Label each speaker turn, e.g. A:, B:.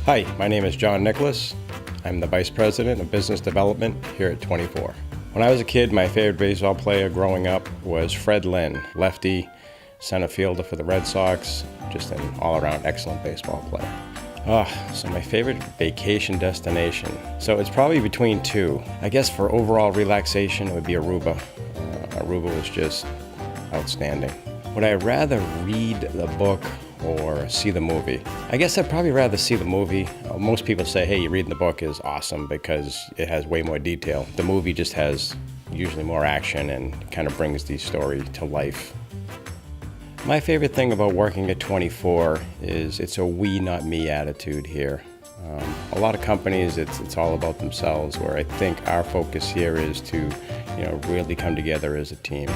A: Hi, my name is John Nicklas. I'm the Vice President of Business Development here at 24. When I was a kid, my favorite baseball player growing up was Fred Lynn, lefty, center fielder for the Red Sox, just an all-around excellent baseball player. So my favorite vacation destination. So it's probably between two. I guess for overall relaxation, it would be Aruba. Aruba was just outstanding. Would I rather read the book or see the movie? I guess I'd probably rather see the movie. Most people say, hey, reading the book is awesome because it has way more detail. The movie just has usually more action and kind of brings the story to life. My favorite thing about working at 24 is it's a we, not me attitude here. A lot of companies, it's all about themselves, where I think our focus here is to really come together as a team.